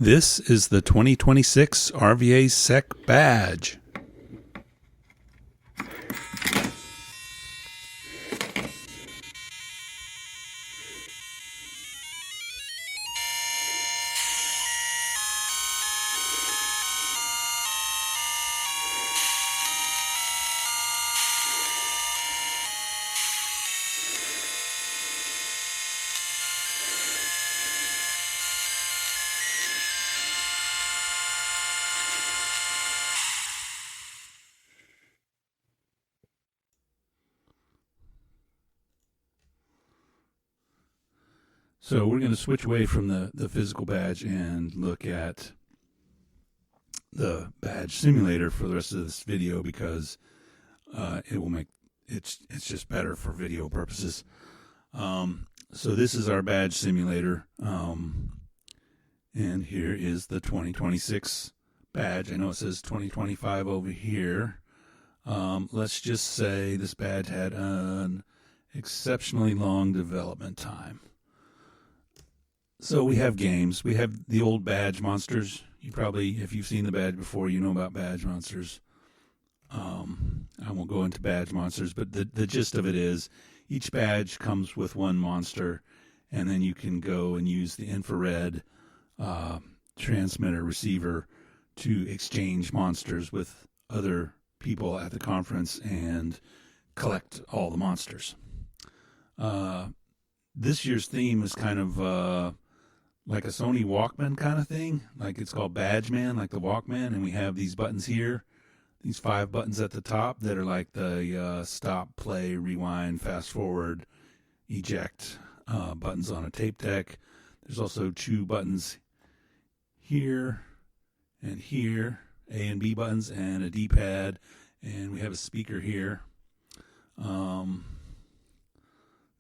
This is the 2026 RVAsec badge. So we're going to switch away from the physical badge and look at the badge simulator for the rest of this video because it will make it's just better for video purposes. So this is our badge simulator, and here is the 2026 badge. I know it says 2025 over here. Let's just say this badge had an exceptionally long development time. So we have games. We have the old badge monsters. You probably, if you've seen the badge before, you know about badge monsters. I won't go into badge monsters, but the gist of it is each badge comes with one monster, and then you can go and use the infrared transmitter receiver to exchange monsters with other people at the conference and collect all the monsters. This year's theme is kind of like a Sony Walkman kind of thing. Like it's called Badge Man, like the Walkman, and we have these buttons here, these 5 buttons at the top that are like the stop, play, rewind, fast forward, eject buttons on a tape deck. There's also 2 buttons here and here, A and B buttons, and a D-pad, and we have a speaker here.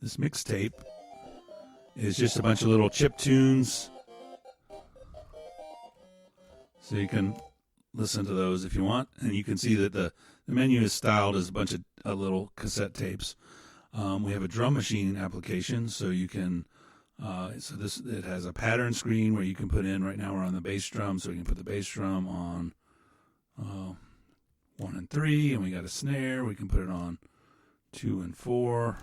This mixtape is just a bunch of little chip tunes, so you can listen to those if you want, and you can see that the menu is styled as a bunch of little cassette tapes. We have a drum machine application, so you can it has a pattern screen where you can put in. Right now we're on the bass drum, so you can put the bass drum on 1 and 3, and we got a snare. We can put it on 2 and 4.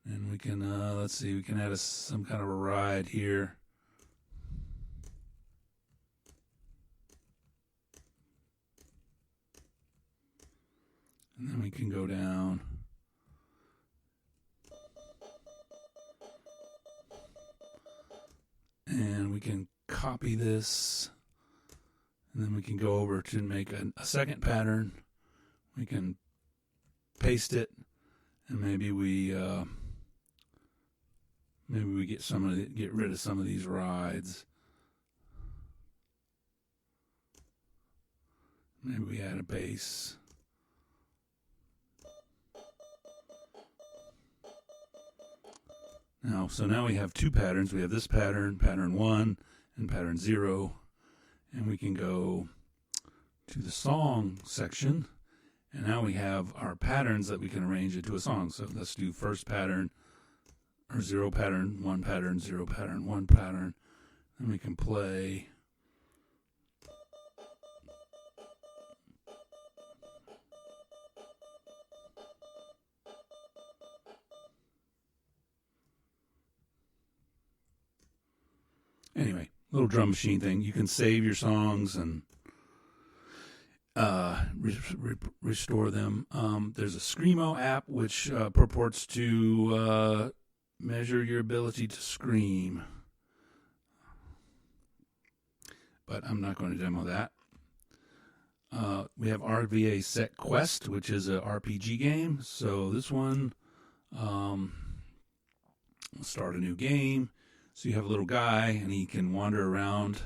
And we can, let's see, we can add some kind of a ride here. And then we can go down. And we can copy this. And then we can go over to make a second pattern. We can paste it. And maybe we get rid of some of these rides. Maybe we add a bass. So now we have 2 patterns. We have this pattern, pattern 1, and pattern 0. And we can go to the song section. And now we have our patterns that we can arrange into a song. So let's do first pattern, or 0 pattern, 1 pattern, 0 pattern, 1 pattern. Then we can play. Anyway, little drum machine thing. You can save your songs and restore them. There's a Screamo app which purports to measure your ability to scream, but I'm not going to demo that. We have RVAsec Quest, which is a RPG game. So this one, we'll start a new game. So you have a little guy, and he can wander around,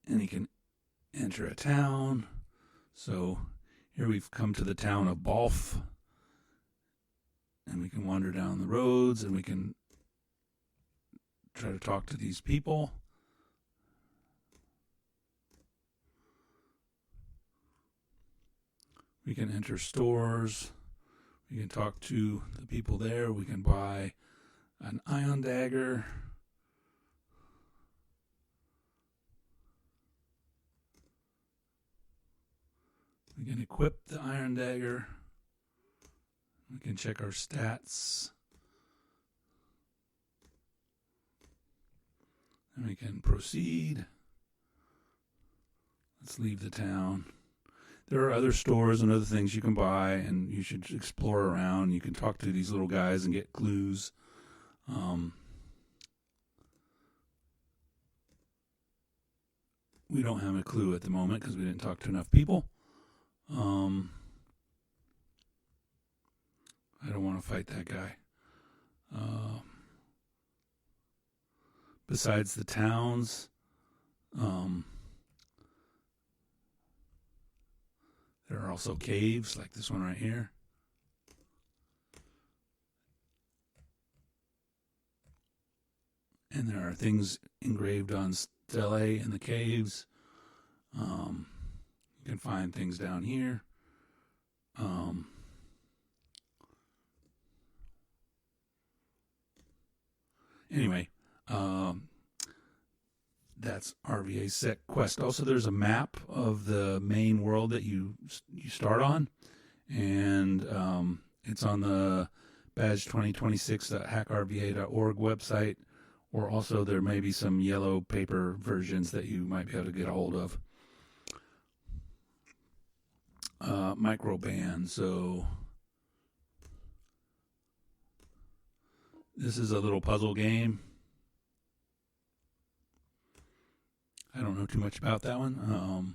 and he can enter a town. So here we've come to the town of Balf, and we can wander down the roads, and we can try to talk to these people. We can enter stores. We can talk to the people there. We can buy an ion dagger. We can equip the iron dagger. We can check our stats. And we can proceed. Let's leave the town. There are other stores and other things you can buy, and you should explore around. You can talk to these little guys and get clues. We don't have a clue at the moment because we didn't talk to enough people. I don't want to fight that guy. Besides the towns, there are also caves like this one right here. And there are things engraved on stelae in the caves. You can find things down here. Anyway, that's RVAsec Quest. Also, there's a map of the main world that you start on, and it's on the badge2026.hackrva.org website, or also there may be some yellow paper versions that you might be able to get a hold of. Microband. So this is a little puzzle game. I don't know too much about that one.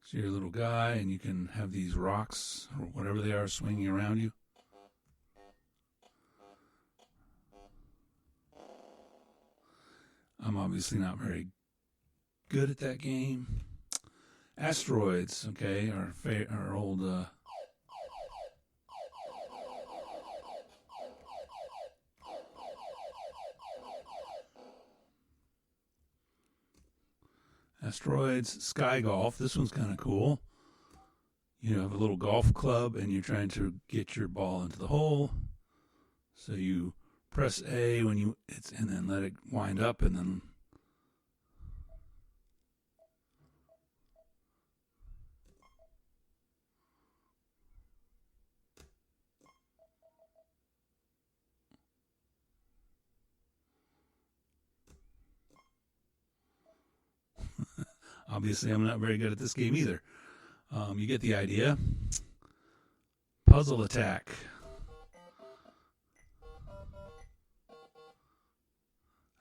So you're a little guy, and you can have these rocks, or whatever they are, swinging around you. I'm obviously not very good at that game. Asteroids, okay, our old... Asteroids, Sky Golf. This one's kind of cool. You have a little golf club, and you're trying to get your ball into the hole. So you press A when and then let it wind up, and then obviously I'm not very good at this game either. You get the idea. Puzzle attack.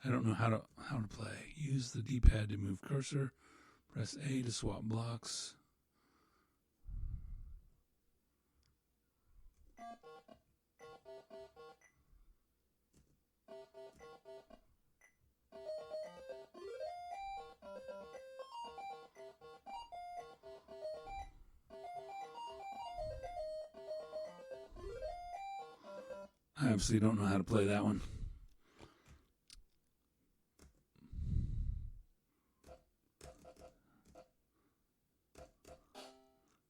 I don't know how to play. Use the D-pad to move cursor. Press A to swap blocks. I obviously don't know how to play that one.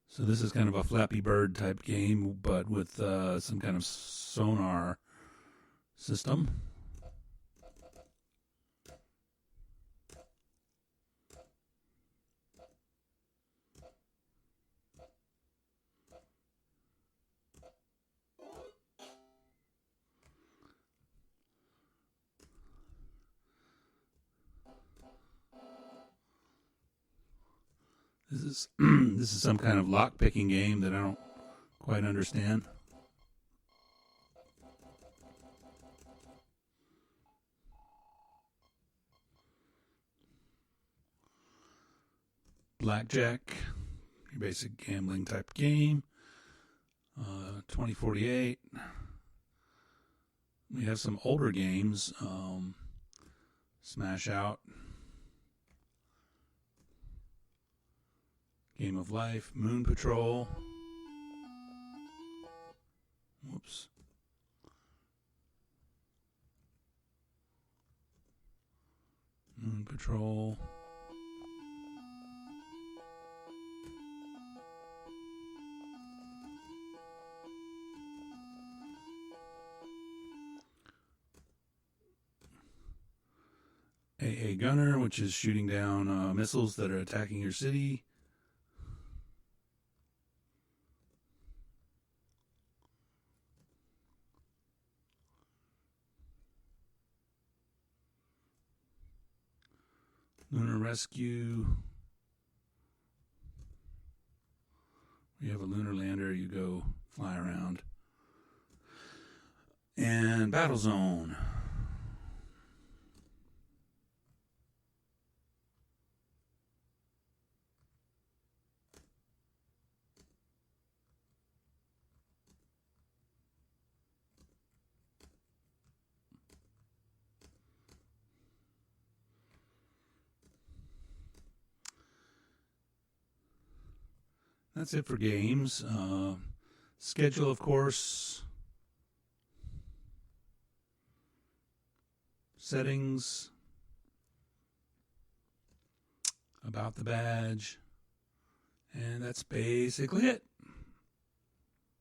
So this is kind of a Flappy Bird type game, but with some kind of sonar system. This is some kind of lock picking game that I don't quite understand. Blackjack, your basic gambling type game. 2048. We have some older games. Smash Out. Game of Life, Moon Patrol. Whoops. Moon Patrol. a gunner, which is shooting down missiles that are attacking your city. Lunar rescue. You have a lunar lander, you go fly around. And battle zone. That's it for games. Schedule, of course. Settings. About the badge. And that's basically it.